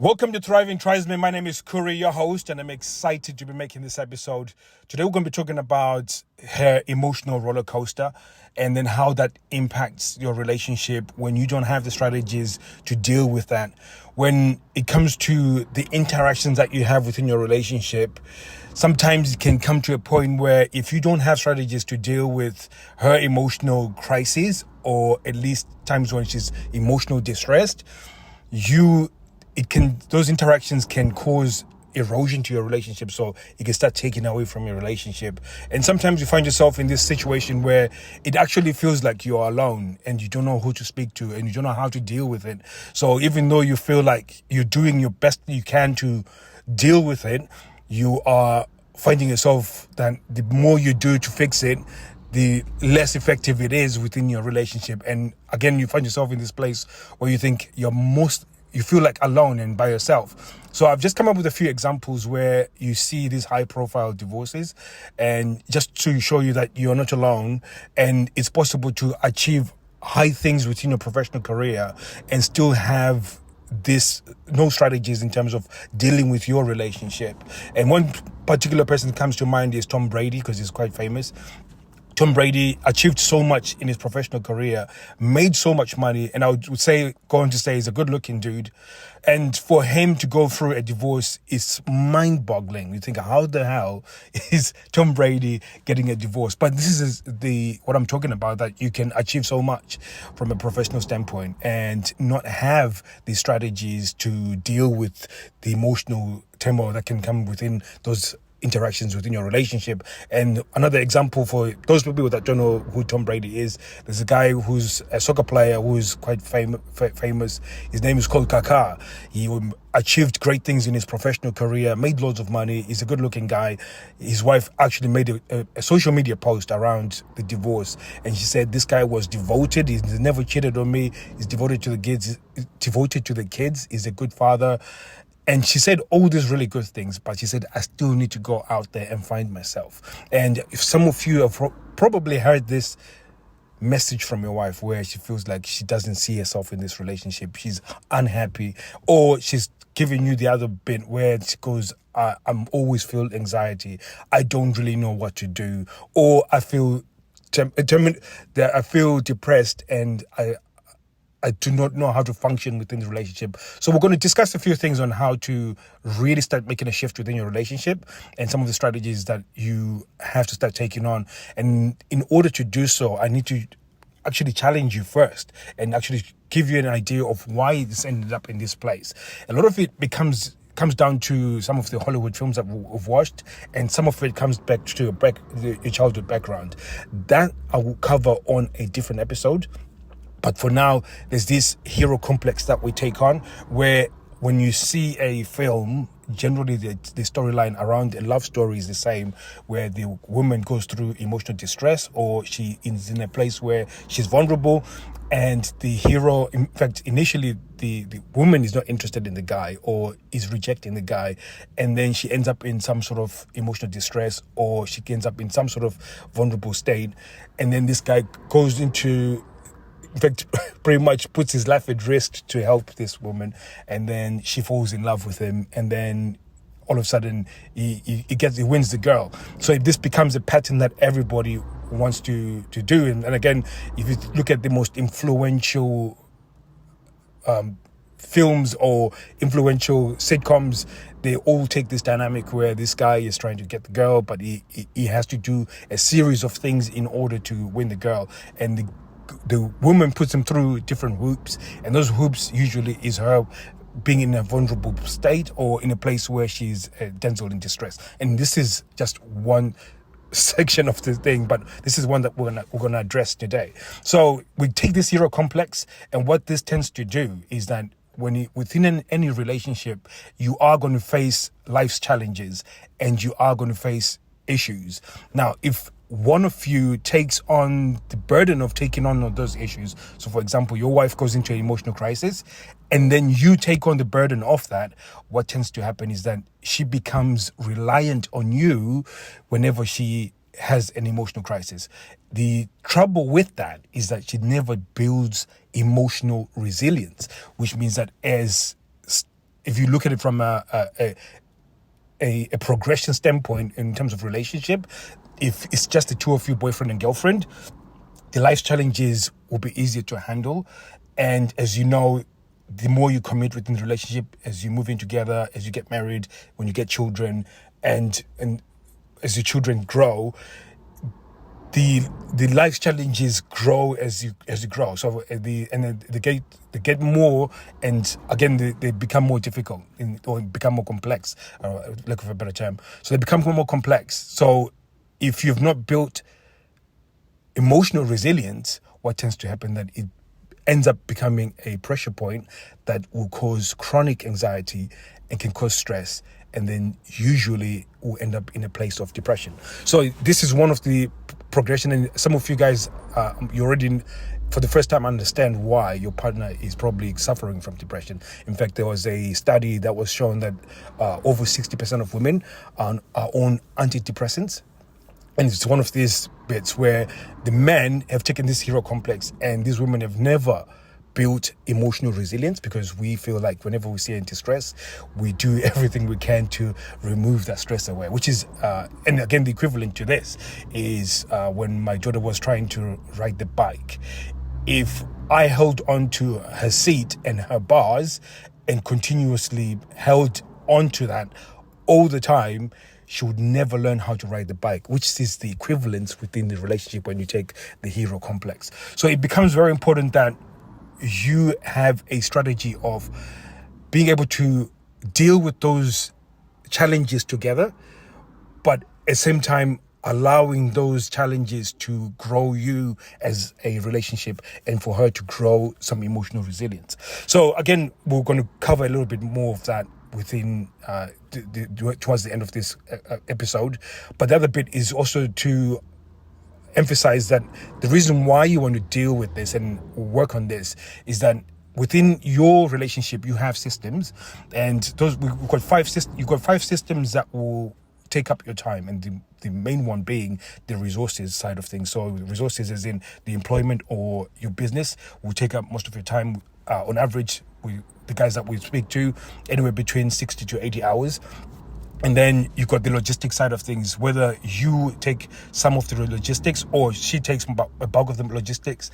Welcome to Thriving Tribesmen. My name is Kuri, your host, and I'm excited to be making this episode. Today we're going to be talking about her emotional roller coaster and then how that impacts your relationship when you don't have the strategies to deal with that. When it comes to the interactions that you have within your relationship, sometimes it can come to a point where if you don't have strategies to deal with her emotional crises, or at least times when she's emotional distressed, those interactions can cause erosion to your relationship, so it can start taking away from your relationship. And sometimes you find yourself in this situation where it actually feels like you're alone and you don't know who to speak to and you don't know how to deal with it. So even though you feel like you're doing your best you can to deal with it, you are finding yourself that the more you do to fix it, the less effective it is within your relationship. And again, you find yourself in this place where you think you feel like alone and by yourself. So I've just come up with a few examples where you see these high profile divorces, and just to show you that you're not alone and it's possible to achieve high things within your professional career and still have no strategies in terms of dealing with your relationship. And one particular person that comes to mind is Tom Brady, because he's quite famous. Tom Brady achieved so much in his professional career, made so much money, and I would go on to say he's a good-looking dude. And for him to go through a divorce is mind-boggling. You think, how the hell is Tom Brady getting a divorce? But this is what I'm talking about, that you can achieve so much from a professional standpoint and not have the strategies to deal with the emotional turmoil that can come within those interactions within your relationship. And another example, for those people that don't know who Tom Brady is, there's a guy who's a soccer player who's quite famous. His name is called Kaká. He achieved great things in his professional career, made loads of money. He's a good looking guy. His wife actually made a social media post around the divorce, and she said this guy was devoted. He's never cheated on me. He's devoted to the kids. He's a good father. And she said all these really good things, but she said, I still need to go out there and find myself. And if some of you have probably heard this message from your wife where she feels like she doesn't see herself in this relationship, she's unhappy, or she's giving you the other bit where she goes, I'm always feel anxiety, I don't really know what to do, or I feel I feel depressed and I do not know how to function within the relationship. So we're going to discuss a few things on how to really start making a shift within your relationship and some of the strategies that you have to start taking on. And in order to do so, I need to actually challenge you first and actually give you an idea of why this ended up in this place. A lot of it comes down to some of the Hollywood films that we've watched, and some of it comes back to your childhood background. That I will cover on a different episode. But for now, there's this hero complex that we take on, where when you see a film, generally the storyline around a love story is the same, where the woman goes through emotional distress, or she is in a place where she's vulnerable, and the hero, in fact, initially the woman is not interested in the guy or is rejecting the guy, and then she ends up in some sort of emotional distress, or she ends up in some sort of vulnerable state, and then this guy goes into, in fact, pretty much puts his life at risk to help this woman, and then she falls in love with him, and then all of a sudden he wins the girl. So this becomes a pattern that everybody wants to do. And again, if you look at the most influential films or influential sitcoms, they all take this dynamic where this guy is trying to get the girl, but he has to do a series of things in order to win the girl, and the woman puts him through different hoops, and those hoops usually is her being in a vulnerable state or in a place where she's damsel in distress. And this is just one section of the thing, but this is one that we're gonna address today. So we take this hero complex, and what this tends to do is that within any relationship, you are going to face life's challenges and you are going to face issues. Now, if one of you takes on the burden of taking on those issues, so for example, your wife goes into an emotional crisis and then you take on the burden of that, what tends to happen is that she becomes reliant on you whenever she has an emotional crisis. The trouble with that is that she never builds emotional resilience, which means that as if you look at it from a progression standpoint in terms of relationship, if it's just the two of you, boyfriend and girlfriend, the life challenges will be easier to handle. And as you know, the more you commit within the relationship, as you move in together, as you get married, when you get children, and as your children grow, the life challenges grow as you grow. So they get more, and again they become more difficult or become more complex, lack of a better term. So they become more complex. So if you've not built emotional resilience, what tends to happen that it ends up becoming a pressure point that will cause chronic anxiety and can cause stress, and then usually will end up in a place of depression. So this is one of the progression, and some of you guys, you already for the first time understand why your partner is probably suffering from depression. In fact, there was a study that was shown that over 60% of women are on antidepressants. And it's one of these bits where the men have taken this hero complex, and these women have never built emotional resilience, because we feel like whenever we see distress, we do everything we can to remove that stress away, which is, and again, the equivalent to this is when my daughter was trying to ride the bike. If I held on to her seat and her bars and continuously held on to that all the time, she would never learn how to ride the bike, which is the equivalence within the relationship when you take the hero complex. So it becomes very important that you have a strategy of being able to deal with those challenges together, but at the same time allowing those challenges to grow you as a relationship and for her to grow some emotional resilience. So again, we're going to cover a little bit more of that within towards the end of this episode. But the other bit is also to emphasize that the reason why you want to deal with this and work on this is that within your relationship you have systems, and those we've got five systems. You've got 5 systems that will take up your time, and the main one being the resources side of things. So resources as in the employment or your business will take up most of your time. On average, the guys that we speak to, anywhere between 60 to 80 hours. And then you've got the logistics side of things, whether you take some of the logistics or she takes a bulk of the logistics.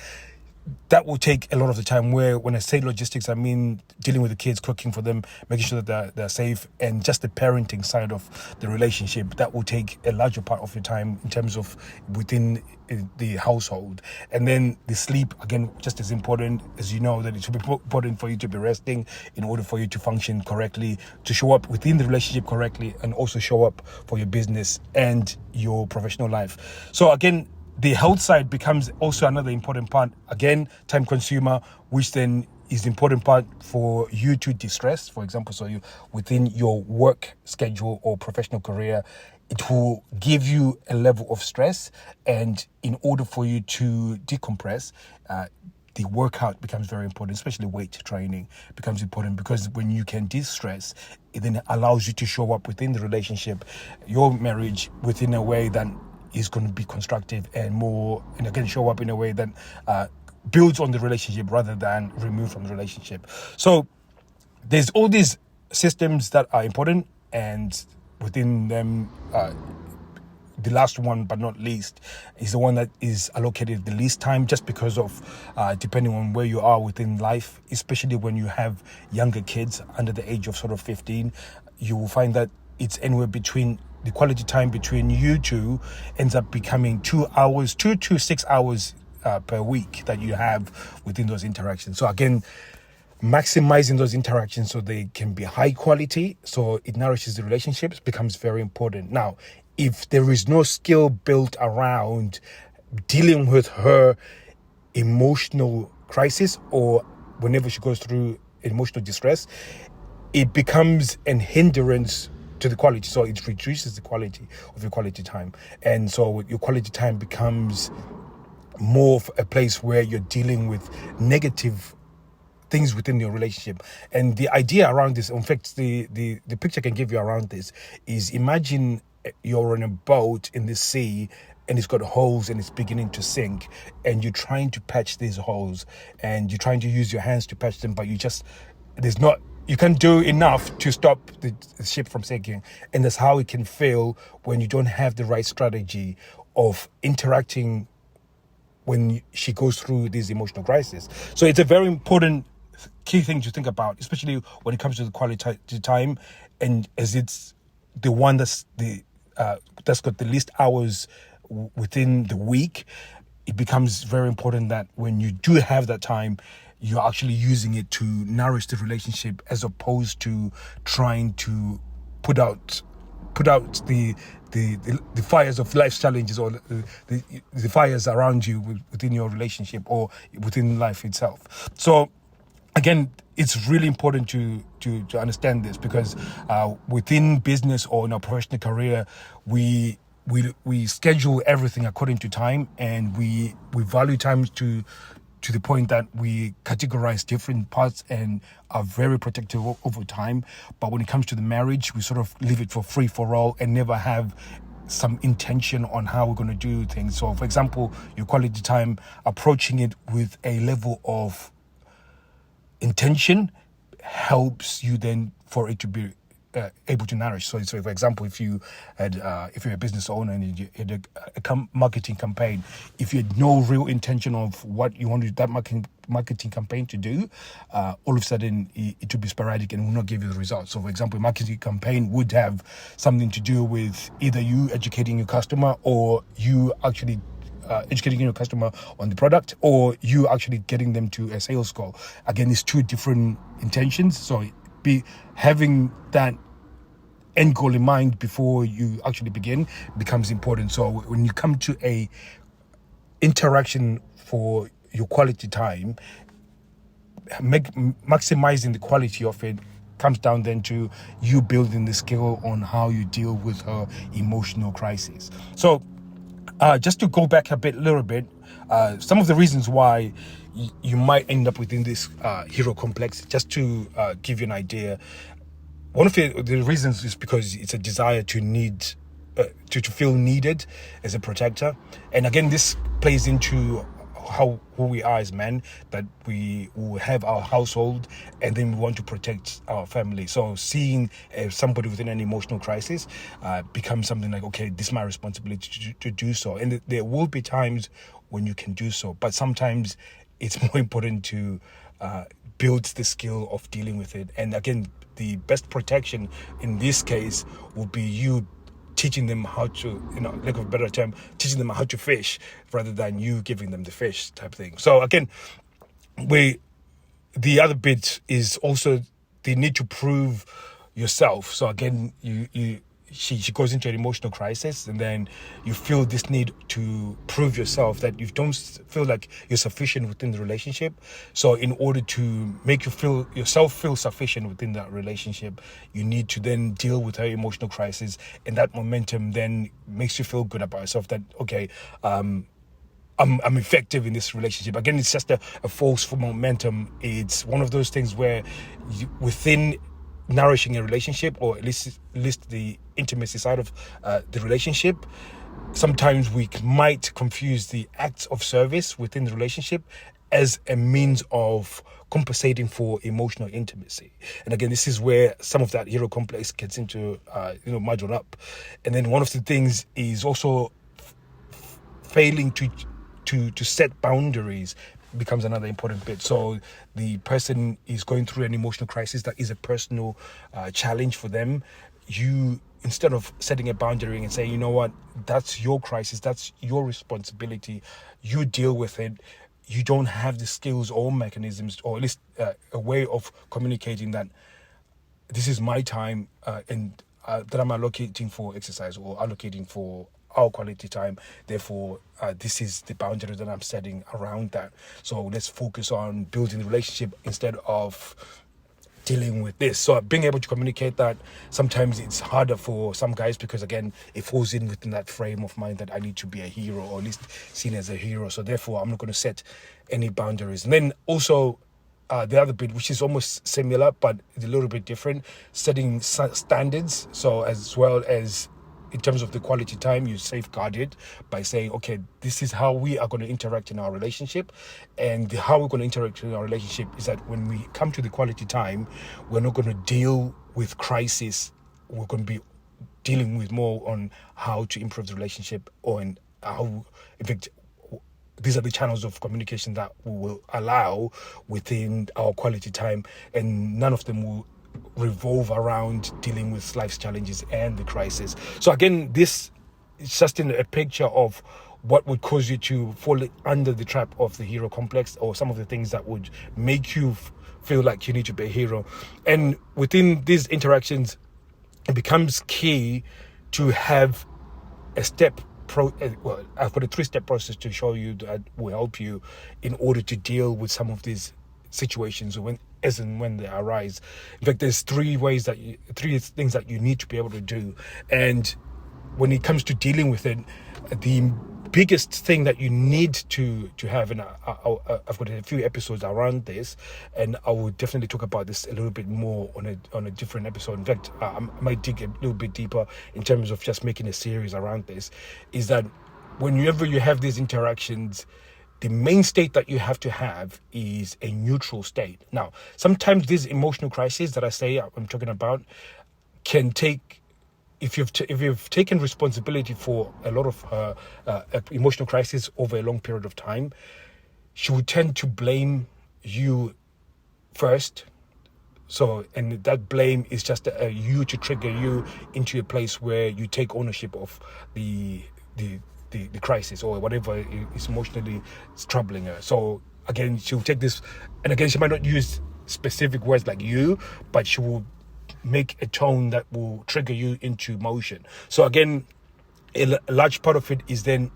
That will take a lot of the time, where when I say logistics, I mean dealing with the kids, cooking for them, making sure that they're safe, and just the parenting side of the relationship. That will take a larger part of your time in terms of within the household. And then the sleep, again, just as important. As you know, that it should be important for you to be resting in order for you to function correctly, to show up within the relationship correctly, and also show up for your business and your professional life. So again, the health side becomes also another important part. Again, time consumer, which then is the important part for you to distress. For example, so you within your work schedule or professional career, it will give you a level of stress. And in order for you to decompress, the workout becomes very important, especially weight training becomes important, because when you can de-stress, it then allows you to show up within the relationship, your marriage, within a way that is going to be constructive and more, and again, show up in a way that builds on the relationship rather than remove from the relationship. So there's all these systems that are important, and within them, the last one but not least is the one that is allocated the least time, just because of depending on where you are within life, especially when you have younger kids under the age of sort of 15, you will find that it's anywhere between the quality time between you two ends up becoming 2 to 6 hours per week that you have within those interactions. So again, maximizing those interactions so they can be high quality, so it nourishes the relationships, becomes very important. Now, if there is no skill built around dealing with her emotional crisis, or whenever she goes through emotional distress, it becomes an hindrance to the quality. So it reduces the quality of your quality time. And so your quality time becomes more of a place where you're dealing with negative things within your relationship. And the idea around this, in fact, the picture I can give you around this is, imagine you're on a boat in the sea and it's got holes and it's beginning to sink, and you're trying to patch these holes and you're trying to use your hands to patch them, but there's not you can do enough to stop the ship from sinking. And that's how it can fail when you don't have the right strategy of interacting when she goes through these emotional crises. So it's a very important key thing to think about, especially when it comes to the quality time, and as it's the one that's got the least hours within the week. It becomes very important that when you do have that time, you're actually using it to nourish the relationship, as opposed to trying to put out the fires of life's challenges, or the fires around you within your relationship or within life itself. So again, it's really important to understand this, because within business or in our professional career, we schedule everything according to time, and we value time to the point that we categorize different parts and are very protective over time. But when it comes to the marriage, we sort of leave it for free for all and never have some intention on how we're going to do things. So for example, your quality time, approaching it with a level of intention helps you then for it to be able to nourish. So for example, if you're a business owner and you had a marketing campaign, if you had no real intention of what you wanted that marketing campaign to do, all of a sudden it would be sporadic and will not give you the results. So for example, a marketing campaign would have something to do with either you educating your customer, or you actually educating your customer on the product, or you actually getting them to a sales goal. Again, it's two different intentions. So having that end goal in mind before you actually begin becomes important. So when you come to a interaction for your quality time, maximizing the quality of it comes down then to you building the skill on how you deal with her emotional crisis. So just to go back a little bit, some of the reasons why you might end up within this hero complex, just to give you an idea. One of the reasons is because it's a desire to to feel needed as a protector. And again, this plays into who we are as men, that we will have our household and then we want to protect our family. So seeing somebody within an emotional crisis becomes something like, okay, this is my responsibility to do so. And there will be times when you can do so, but sometimes it's more important to build the skill of dealing with it. And again, the best protection in this case will be you teaching them how to, lack of a better term, teaching them how to fish rather than you giving them the fish type thing. So again, the other bit is also the need to prove yourself. So again, she goes into an emotional crisis, and then you feel this need to prove yourself, that you don't feel like you're sufficient within the relationship. So in order to make yourself feel sufficient within that relationship, you need to then deal with her emotional crisis, and that momentum then makes you feel good about yourself, that okay, I'm effective in this relationship. Again, it's just a force for momentum. It's one of those things where within nourishing a relationship, or at least the intimacy side of the relationship, sometimes we might confuse the acts of service within the relationship as a means of compensating for emotional intimacy. And again, this is where some of that hero complex gets into muddled up. And then one of the things is also failing to set boundaries becomes another important bit. So the person is going through an emotional crisis that is a personal challenge for them. You, instead of setting a boundary and saying, you know what, that's your crisis, that's your responsibility, you deal with it. You don't have the skills or mechanisms, or at least a way of communicating that this is my time and that I'm allocating for exercise or allocating for our quality time. Therefore, this is the boundary that I'm setting around that. So let's focus on building the relationship instead of dealing with this. So being able to communicate that, sometimes it's harder for some guys, because again, it falls in within that frame of mind that I need to be a hero, or at least seen as a hero. So therefore, I'm not going to set any boundaries. And then also the other bit, which is almost similar but it's a little bit different, setting standards. So as well as in terms of the quality time, you safeguard it by saying, okay, this is how we are going to interact in our relationship. And how we're going to interact in our relationship is that when we come to the quality time, we're not going to deal with crisis. We're going to be dealing with more on how to improve the relationship, or in how, in fact, these are the channels of communication that we will allow within our quality time, and none of them will revolve around dealing with life's challenges and the crisis. So again, this is just in a picture of what would cause you to fall under the trap of the hero complex, or some of the things that would make you feel like you need to be a hero. And within these interactions, it becomes key to have a well, I've got a 3-step process to show you that will help you in order to deal with some of these situations as and when they arise. In fact, there's 3 things that you need to be able to do. And when it comes to dealing with it, the biggest thing that you need to have, and I've got a few episodes around this, and I will definitely talk about this a little bit more on a different episode. In fact, I might dig a little bit deeper in terms of just making a series around this, is that whenever you have these interactions, the main state that you have to have is a neutral state. Now, sometimes these emotional crises that I'm talking about can take, if you've taken responsibility for a lot of her emotional crisis over a long period of time, she would tend to blame you first. So, and that blame is just you to trigger you into a place where you take ownership of the crisis or whatever is emotionally troubling her. So again, she'll take this, and again, she might not use specific words like you, but she will make a tone that will trigger you into motion. So again, a large part of it is then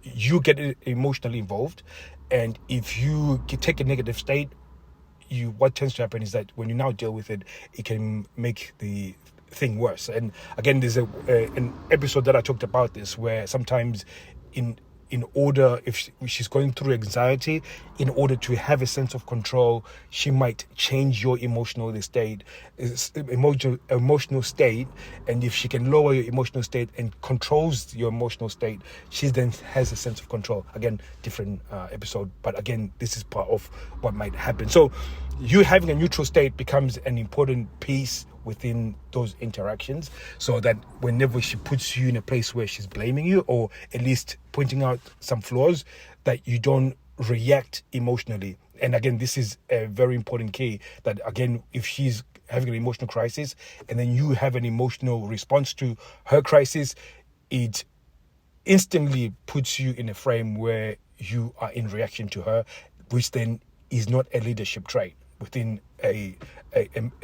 you get emotionally involved, and if you take a negative state, what tends to happen is that when you now deal with it, it can make the thing worse. And again, there's an episode that I talked about this, where sometimes in order, if she's going through anxiety, in order to have a sense of control, she might change your emotional state. And if she can lower your emotional state and controls your emotional state, she then has a sense of control. Again, different episode, but again, this is part of what might happen. So you having a neutral state becomes an important piece within those interactions, so that whenever she puts you in a place where she's blaming you, or at least pointing out some flaws, that you don't react emotionally. And again, this is a very important key, that again, if she's having an emotional crisis and then you have an emotional response to her crisis, it instantly puts you in a frame where you are in reaction to her, which then is not a leadership trait within a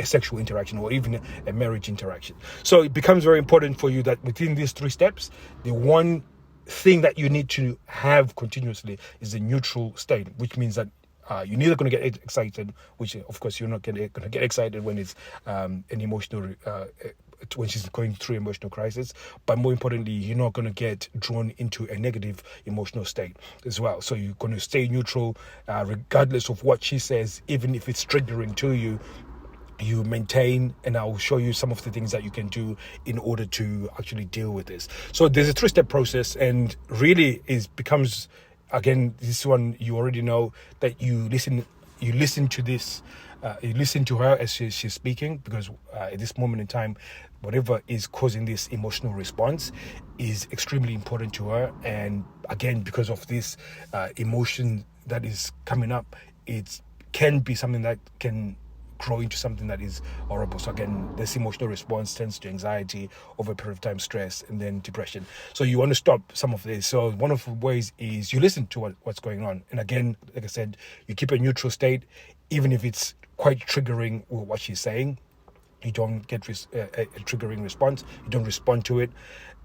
sexual interaction or even a marriage interaction. So it becomes very important for you that within these 3 steps, the one thing that you need to have continuously is a neutral state, which means that you're neither going to get excited, which of course you're not going to get excited when it's an emotional when she's going through emotional crisis, but more importantly, you're not going to get drawn into a negative emotional state as well. So you're going to stay neutral regardless of what she says, even if it's triggering to you. You maintain, and I'll show you some of the things that you can do in order to actually deal with this. So there's a 3-step process, and really becomes, again, this one you already know, that you listen to this, you listen to her as she's speaking, because at this moment in time, whatever is causing this emotional response is extremely important to her. And again, because of this emotion that is coming up, it can be something that can grow into something that is horrible. So again, this emotional response tends to anxiety, over a period of time stress, and then depression. So you want to stop some of this. So one of the ways is you listen to what's going on. And again, like I said, you keep a neutral state, even if it's quite triggering what she's saying. You don't get a triggering response. You don't respond to it.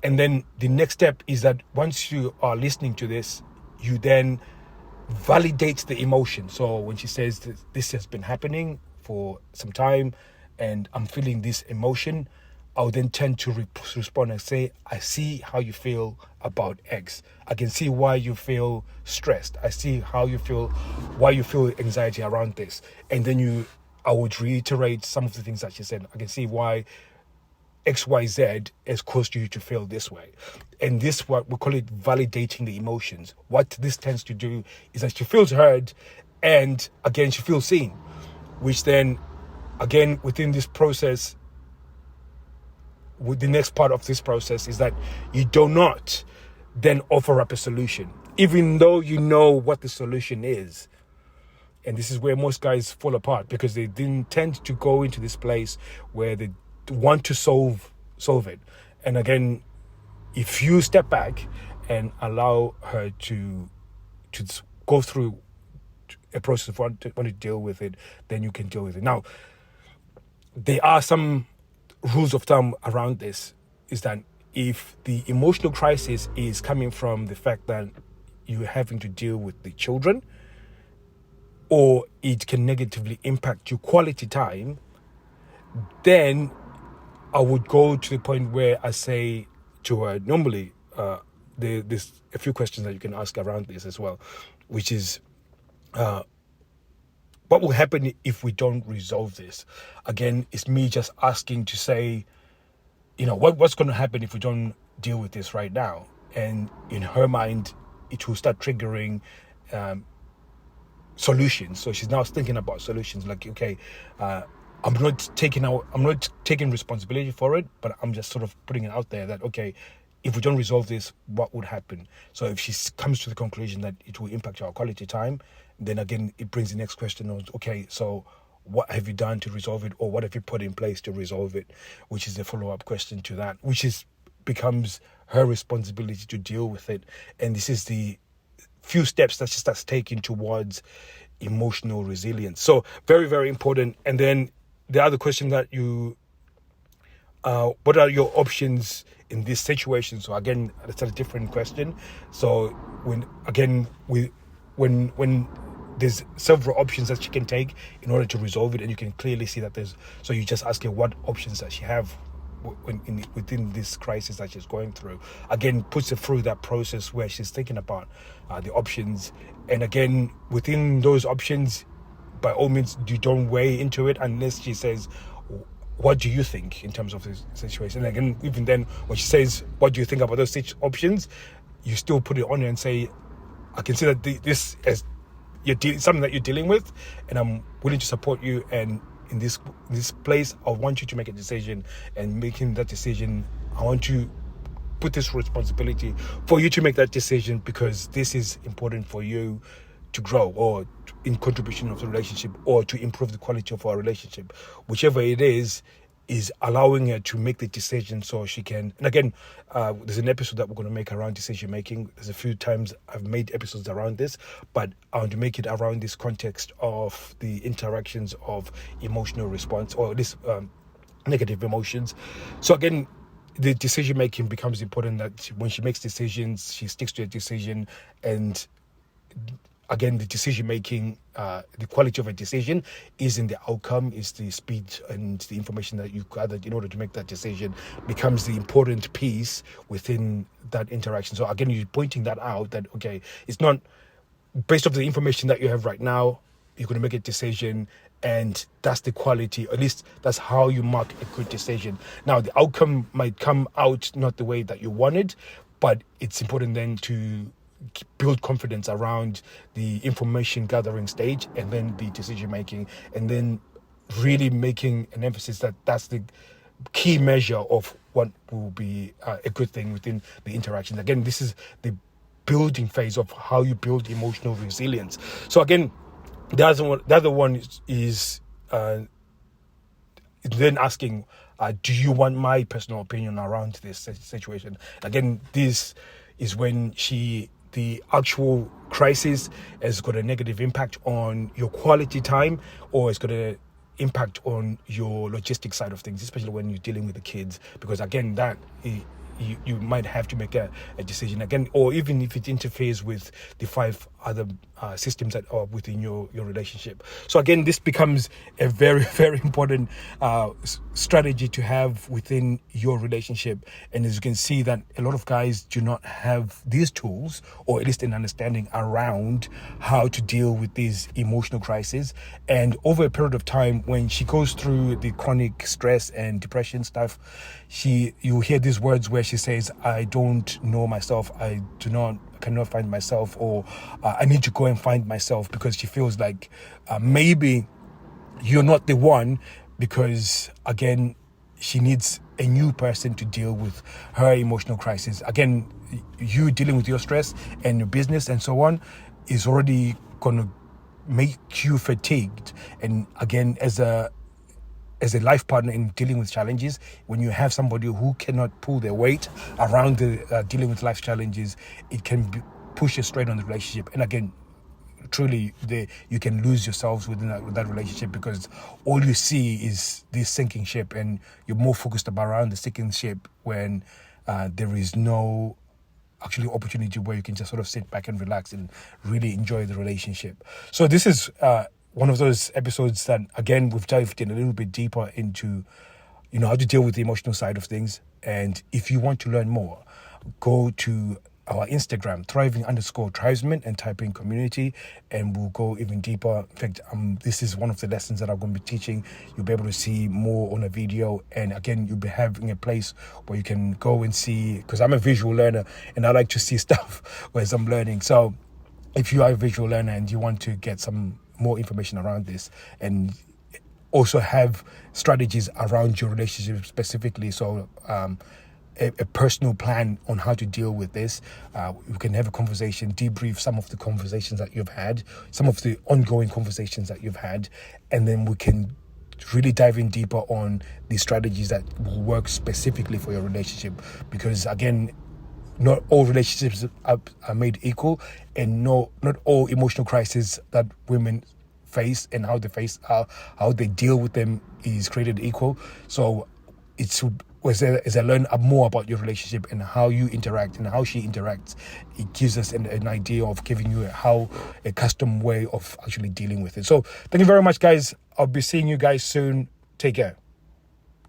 And then the next step is that once you are listening to this, you then validate the emotion. So when she says this has been happening for some time and I'm feeling this emotion, I'll then tend to respond and say, I see how you feel about X. I can see why you feel stressed. I see how you feel, why you feel anxiety around this. And then I would reiterate some of the things that she said. I can see why XYZ has caused you to feel this way. And this, what we call it, validating the emotions. What this tends to do is that she feels heard, and again, she feels seen, which then, again, within this process, with the next part of this process is that you do not then offer up a solution, even though you know what the solution is. And this is where most guys fall apart, because they didn't tend to go into this place where they want to solve it. And again, if you step back and allow her to go through a process of want to deal with it, then you can deal with it. Now, there are some rules of thumb around this, is that if the emotional crisis is coming from the fact that you're having to deal with the children, or it can negatively impact your quality time, then I would go to the point where I say to her, normally, there's a few questions that you can ask around this as well, which is, what will happen if we don't resolve this? Again, it's me just asking to say, what's going to happen if we don't deal with this right now? And in her mind, it will start triggering solutions. So she's now thinking about solutions, like, okay, I'm not taking responsibility for it, but I'm just sort of putting it out there that, okay, if we don't resolve this, what would happen? So if she comes to the conclusion that it will impact our quality time, then again, it brings the next question of, okay, so what have you done to resolve it, or what have you put in place to resolve it, which is the follow-up question to that, which becomes her responsibility to deal with it. And this is the few steps that she starts taking towards emotional resilience. So very, very important. And then the other question that what are your options in this situation? So again, that's a different question. So when there's several options that she can take in order to resolve it, and you can clearly see that so you just ask her what options that she have within this crisis that she's going through. Again, puts her through that process where she's thinking about the options. And again, within those options, by all means, you don't weigh into it unless she says, what do you think in terms of this situation? And again, even then, when she says, what do you think about those options, you still put it on her and say, I can see that this is something that you're dealing with, and I'm willing to support you. And in this place, I want you to make a decision, and making that decision, I want to put this responsibility for you to make that decision, because this is important for you to grow, or in contribution of the relationship, or to improve the quality of our relationship. Whichever it is allowing her to make the decision so she can. And again, there's an episode that we're going to make around decision making. There's a few times I've made episodes around this, but I want to make it around this context of the interactions of emotional response, or this negative emotions. So again, the decision making becomes important, that when she makes decisions, she sticks to a decision. And again, the decision making, the quality of a decision is in the outcome, is the speed and the information that you gathered in order to make that decision, becomes the important piece within that interaction. So again, you're pointing that out, that, okay, it's not based off the information that you have right now, you're going to make a decision, and that's the quality, at least that's how you mark a good decision. Now, the outcome might come out not the way that you wanted, but it's important then to build confidence around the information gathering stage, and then the decision making, and then really making an emphasis that that's the key measure of what will be a good thing within the interactions. Again, this is the building phase of how you build emotional resilience. So again, the other one is then asking, do you want my personal opinion around this situation? Again, this is when the actual crisis has got a negative impact on your quality time, or it's got an impact on your logistic side of things, especially when you're dealing with the kids, because again, that you might have to make a decision again, or even if it interferes with the 5 other systems that are within your relationship. So again, this becomes a very, very important strategy to have within your relationship. And as you can see, that a lot of guys do not have these tools, or at least an understanding around how to deal with these emotional crises. And over a period of time, when she goes through the chronic stress and depression stuff, you hear these words where she says, I don't know myself, cannot find myself, or I need to go and find myself, because she feels like maybe you're not the one, because again, she needs a new person to deal with her emotional crisis. Again, you dealing with your stress and your business and so on is already going to make you fatigued. And again, as a life partner in dealing with challenges, when you have somebody who cannot pull their weight around the dealing with life challenges, it can push you straight on the relationship. And again, truly, you can lose yourselves within that relationship, because all you see is this sinking ship, and you're more focused around the sinking ship when there is no actually opportunity where you can just sort of sit back and relax and really enjoy the relationship. So this is one of those episodes that, again, we've dived in a little bit deeper into, how to deal with the emotional side of things. And if you want to learn more, go to our Instagram, Thriving_Tribesmen, and type in community, and we'll go even deeper. In fact, this is one of the lessons that I'm going to be teaching. You'll be able to see more on a video, and again, you'll be having a place where you can go and see, because I'm a visual learner and I like to see stuff as I'm learning. So if you are a visual learner and you want to get some more information around this, and also have strategies around your relationship specifically, so a personal plan on how to deal with this, we can have a conversation, debrief some of the conversations that you've had, some of the ongoing conversations that you've had, and then we can really dive in deeper on the strategies that will work specifically for your relationship. Because again, not all relationships are made equal, and not all emotional crises that women face and how they deal with them is created equal. So it's as I learn more about your relationship and how you interact and how she interacts, it gives us an idea of giving you a custom way of actually dealing with it. So thank you very much, guys. I'll be seeing you guys soon. Take care.